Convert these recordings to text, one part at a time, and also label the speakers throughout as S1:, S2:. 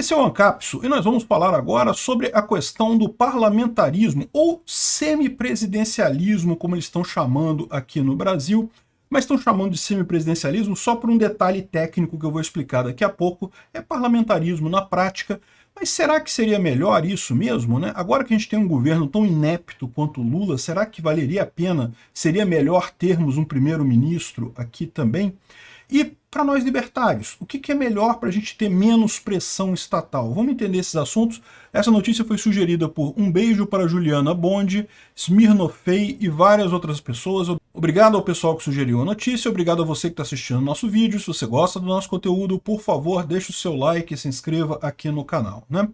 S1: Esse é o Ancapso e nós vamos falar agora sobre a questão do parlamentarismo ou semipresidencialismo, como eles estão chamando aqui no Brasil, mas estão chamando de semipresidencialismo só por um detalhe técnico que eu vou explicar daqui a pouco. É parlamentarismo na prática, mas será que seria melhor isso mesmo, né? Agora que a gente tem um governo tão inepto quanto o Lula, será que valeria a pena, seria melhor termos um primeiro-ministro aqui também? E para nós libertários, o que é melhor para a gente ter menos pressão estatal? Vamos entender esses assuntos. Essa notícia foi sugerida por Um Beijo para Juliana Bond, Smirnofei e várias outras pessoas. Obrigado ao pessoal que sugeriu a notícia, obrigado a você que está assistindo o nosso vídeo. Se você gosta do nosso conteúdo, por favor, deixe o seu like e se inscreva aqui no canal, né?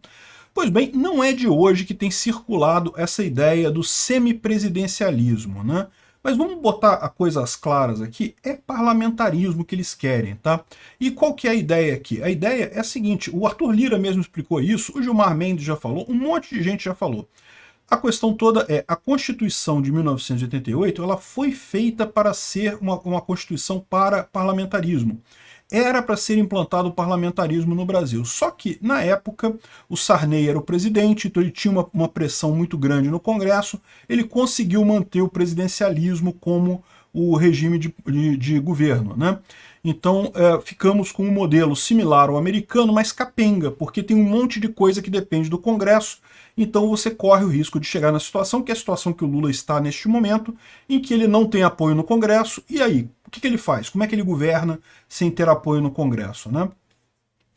S1: Pois bem, não é de hoje que tem circulado essa ideia do semipresidencialismo, né? Mas vamos botar a coisa às claras aqui, é parlamentarismo que eles querem, tá? E qual que é a ideia aqui? A ideia é a seguinte, o Arthur Lira mesmo explicou isso, o Gilmar Mendes já falou, um monte de gente já falou. A questão toda é, a Constituição de 1988, ela foi feita para ser uma Constituição para parlamentarismo. Era para ser implantado o parlamentarismo no Brasil. Só que, na época, o Sarney era o presidente, então ele tinha uma pressão muito grande no Congresso, ele conseguiu manter o presidencialismo como o regime de governo, né? Então, ficamos com um modelo similar ao americano, mas capenga, porque tem um monte de coisa que depende do Congresso, então você corre o risco de chegar na situação, que é a situação que o Lula está neste momento, em que ele não tem apoio no Congresso, e aí? O que ele faz? Como é que ele governa sem ter apoio no Congresso, né?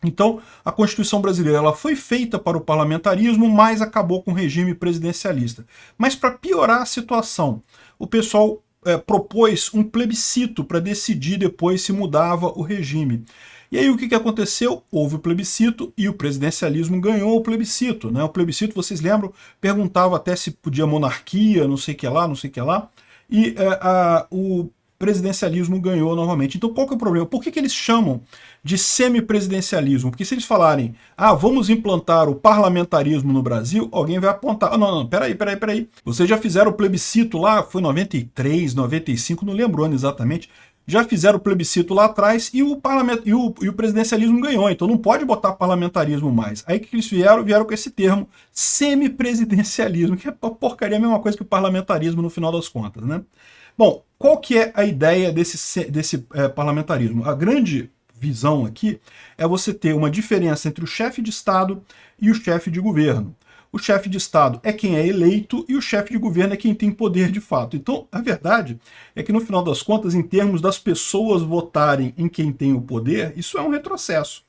S1: Então, a Constituição brasileira ela foi feita para o parlamentarismo, mas acabou com o regime presidencialista. Mas para piorar a situação, o pessoal propôs um plebiscito para decidir depois se mudava o regime. E aí o que aconteceu? Houve o plebiscito e o presidencialismo ganhou o plebiscito, né? O plebiscito, vocês lembram, perguntava até se podia monarquia, não sei o que lá, não sei o que lá, e o presidencialismo ganhou novamente. Então qual que é o problema? Por que eles chamam de semipresidencialismo? Porque se eles falarem, vamos implantar o parlamentarismo no Brasil, alguém vai apontar, não, peraí. Vocês já fizeram o plebiscito lá, foi 93, 95, não lembro o ano exatamente, já fizeram o plebiscito lá atrás e o presidencialismo ganhou, então não pode botar parlamentarismo mais. Aí que eles vieram com esse termo semipresidencialismo, que é porcaria, a mesma coisa que o parlamentarismo no final das contas, né? Bom, qual que é a ideia desse parlamentarismo? A grande visão aqui é você ter uma diferença entre o chefe de Estado e o chefe de governo. O chefe de Estado é quem é eleito e o chefe de governo é quem tem poder de fato. Então, a verdade é que, no final das contas, em termos das pessoas votarem em quem tem o poder, isso é um retrocesso.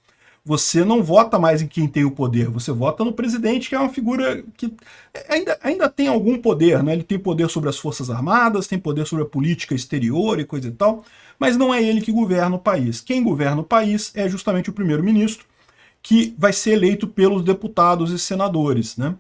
S1: Você não vota mais em quem tem o poder, você vota no presidente, que é uma figura que ainda tem algum poder, né? Ele tem poder sobre as Forças Armadas, tem poder sobre a política exterior e coisa e tal, mas não é ele que governa o país. Quem governa o país é justamente o primeiro-ministro, que vai ser eleito pelos deputados e senadores, né?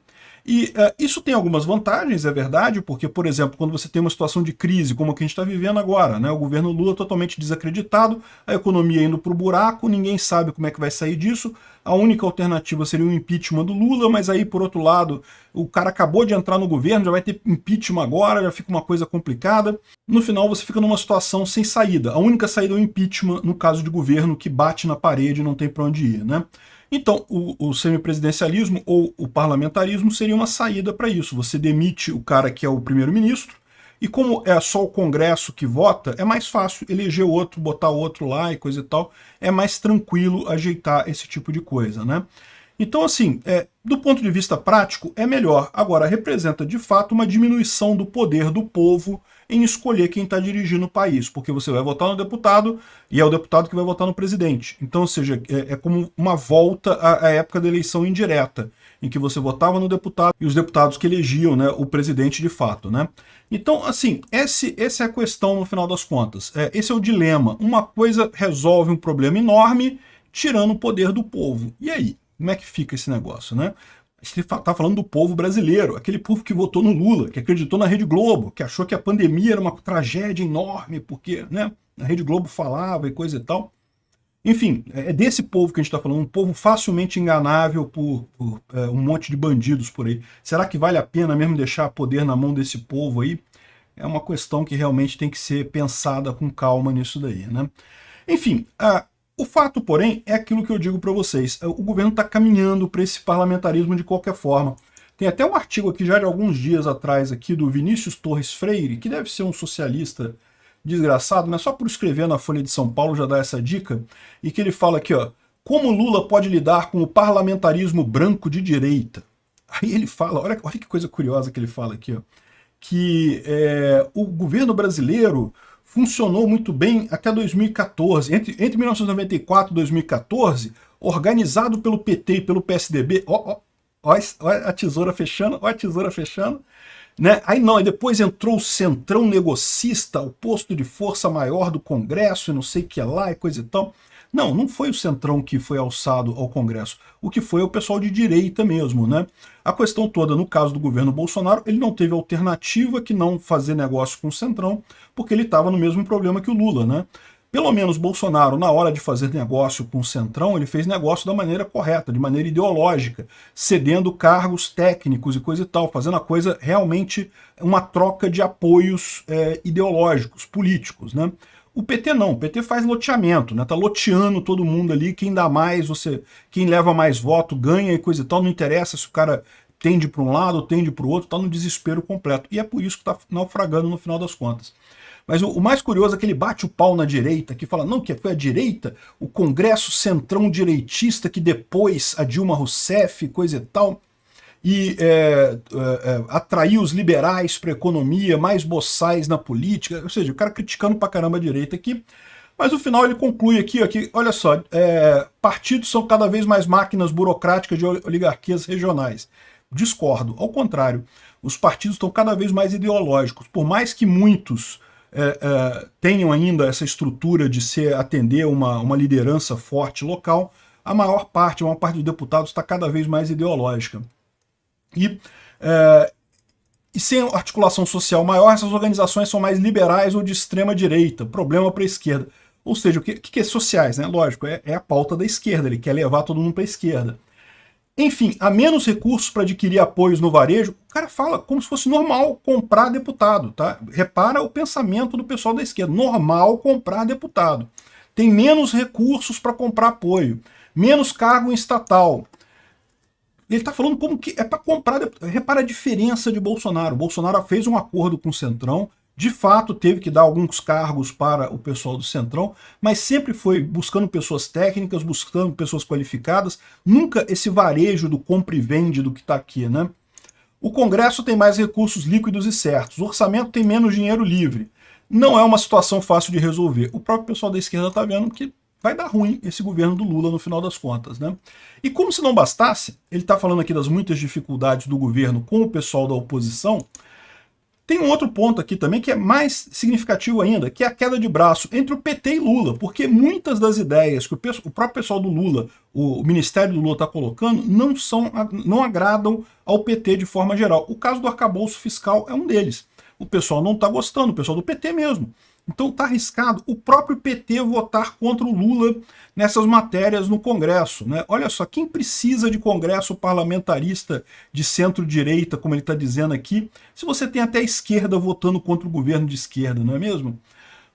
S1: E isso tem algumas vantagens, é verdade, porque, por exemplo, quando você tem uma situação de crise, como a que a gente está vivendo agora, né? O governo Lula totalmente desacreditado, a economia indo para o buraco, ninguém sabe como é que vai sair disso, a única alternativa seria o impeachment do Lula, mas aí, por outro lado, o cara acabou de entrar no governo, já vai ter impeachment agora, já fica uma coisa complicada. No final, você fica numa situação sem saída. A única saída é o impeachment, no caso de governo que bate na parede e não tem para onde ir, né? Então, o semipresidencialismo ou o parlamentarismo seria uma saída para isso. Você demite o cara que é o primeiro-ministro, e como é só o Congresso que vota, é mais fácil eleger outro, botar outro lá e coisa e tal. É mais tranquilo ajeitar esse tipo de coisa, né? Então, assim, do ponto de vista prático, é melhor. Agora, representa de fato uma diminuição do poder do povo em escolher quem está dirigindo o país, porque você vai votar no deputado e é o deputado que vai votar no presidente. Então, ou seja, é como uma volta à época da eleição indireta, em que você votava no deputado e os deputados que elegiam, né, o presidente de fato, né? Então, assim, essa é a questão no final das contas. Esse é o dilema. Uma coisa resolve um problema enorme, tirando o poder do povo. E aí? Como é que fica esse negócio, né? Você está falando do povo brasileiro, aquele povo que votou no Lula, que acreditou na Rede Globo, que achou que a pandemia era uma tragédia enorme, porque, né, a Rede Globo falava e coisa e tal. Enfim, é desse povo que a gente está falando, um povo facilmente enganável por um monte de bandidos por aí. Será que vale a pena mesmo deixar poder na mão desse povo aí? É uma questão que realmente tem que ser pensada com calma nisso daí, né? Enfim, O fato, porém, é aquilo que eu digo para vocês. O governo está caminhando para esse parlamentarismo de qualquer forma. Tem até um artigo aqui já de alguns dias atrás aqui do Vinícius Torres Freire, que deve ser um socialista desgraçado, né? Só por escrever na Folha de São Paulo já dá essa dica, e que ele fala aqui, ó, como Lula pode lidar com o parlamentarismo branco de direita? Aí ele fala, olha que coisa curiosa que ele fala aqui, ó, que o governo brasileiro funcionou muito bem até 2014, entre 1994 e 2014, organizado pelo PT e pelo PSDB, ó a tesoura fechando, né? Aí não, e depois entrou o centrão negocista, o posto de força maior do Congresso, e não sei o que lá, e coisa e tal. Não foi o centrão que foi alçado ao Congresso, o que foi o pessoal de direita mesmo, né? A questão toda, no caso do governo Bolsonaro, ele não teve alternativa que não fazer negócio com o centrão, porque ele estava no mesmo problema que o Lula, né? Pelo menos Bolsonaro, na hora de fazer negócio com o centrão, ele fez negócio da maneira correta, de maneira ideológica, cedendo cargos técnicos e coisa e tal, fazendo a coisa realmente uma troca de apoios ideológicos, políticos, né? O PT não, o PT faz loteamento, né? Tá loteando todo mundo ali, quem dá mais, quem leva mais voto ganha e coisa e tal, não interessa se o cara tende para um lado ou tende para o outro, tá no desespero completo. E é por isso que tá naufragando no final das contas. Mas o mais curioso é que ele bate o pau na direita, que fala, não, que foi a direita, o Congresso centrão direitista que depois a Dilma Rousseff, coisa e tal, e atraiu os liberais para a economia, mais boçais na política, ou seja, o cara criticando pra caramba a direita aqui, mas no final ele conclui aqui, ó, que, olha só, partidos são cada vez mais máquinas burocráticas de oligarquias regionais. Discordo, ao contrário, os partidos estão cada vez mais ideológicos, por mais que muitos tenham ainda essa estrutura de atender uma liderança forte local, a maior parte dos deputados está cada vez mais ideológica. E sem articulação social maior, essas organizações são mais liberais ou de extrema direita, problema para a esquerda. Ou seja, o que é sociais, né? Lógico, é a pauta da esquerda, ele quer levar todo mundo para a esquerda. Enfim, há menos recursos para adquirir apoios no varejo, o cara fala como se fosse normal comprar deputado, tá? Repara o pensamento do pessoal da esquerda, normal comprar deputado. Tem menos recursos para comprar apoio, menos cargo em estatal. Ele está falando como que é para comprar deputado. Repara a diferença de Bolsonaro. Bolsonaro fez um acordo com o Centrão, de fato teve que dar alguns cargos para o pessoal do Centrão, mas sempre foi buscando pessoas técnicas, buscando pessoas qualificadas, nunca esse varejo do compra e vende do que está aqui, né? O Congresso tem mais recursos líquidos e certos, o orçamento tem menos dinheiro livre. Não é uma situação fácil de resolver. O próprio pessoal da esquerda está vendo que vai dar ruim esse governo do Lula no final das contas, né? E como se não bastasse, ele está falando aqui das muitas dificuldades do governo com o pessoal da oposição. Tem um outro ponto aqui também que é mais significativo ainda, que é a queda de braço entre o PT e Lula, porque muitas das ideias que o próprio pessoal do Lula, o Ministério do Lula está colocando, não agradam ao PT de forma geral. O caso do arcabouço fiscal é um deles. O pessoal não está gostando, o pessoal do PT mesmo. Então está arriscado o próprio PT votar contra o Lula nessas matérias no Congresso, né? Olha só, quem precisa de Congresso parlamentarista de centro-direita, como ele está dizendo aqui, se você tem até a esquerda votando contra o governo de esquerda, não é mesmo?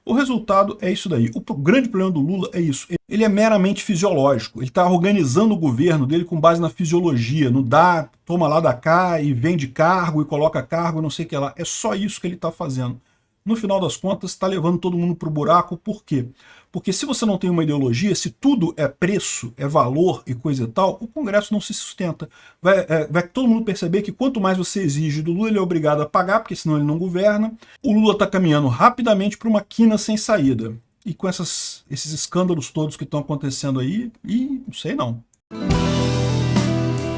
S1: O resultado é isso daí. O grande problema do Lula é isso. Ele é meramente fisiológico. Ele está organizando o governo dele com base na fisiologia. No dá, toma lá da cá e vende cargo e coloca cargo, não sei o que lá. É só isso que ele está fazendo. No final das contas, está levando todo mundo para o buraco. Por quê? Porque se você não tem uma ideologia, se tudo é preço, é valor e coisa e tal, o Congresso não se sustenta. Vai todo mundo perceber que quanto mais você exige do Lula, ele é obrigado a pagar, porque senão ele não governa. O Lula está caminhando rapidamente para uma quina sem saída. E com esses escândalos todos que estão acontecendo aí, e não sei não.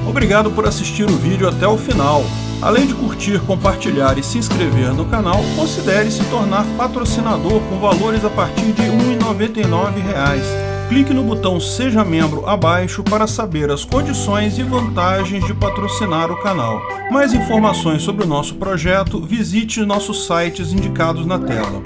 S1: Obrigado por assistir o vídeo até o final. Além de curtir, compartilhar e se inscrever no canal, considere se tornar patrocinador com valores a partir de R$ 1,99. Clique no botão Seja Membro abaixo para saber as condições e vantagens de patrocinar o canal. Mais informações sobre o nosso projeto, visite nossos sites indicados na tela.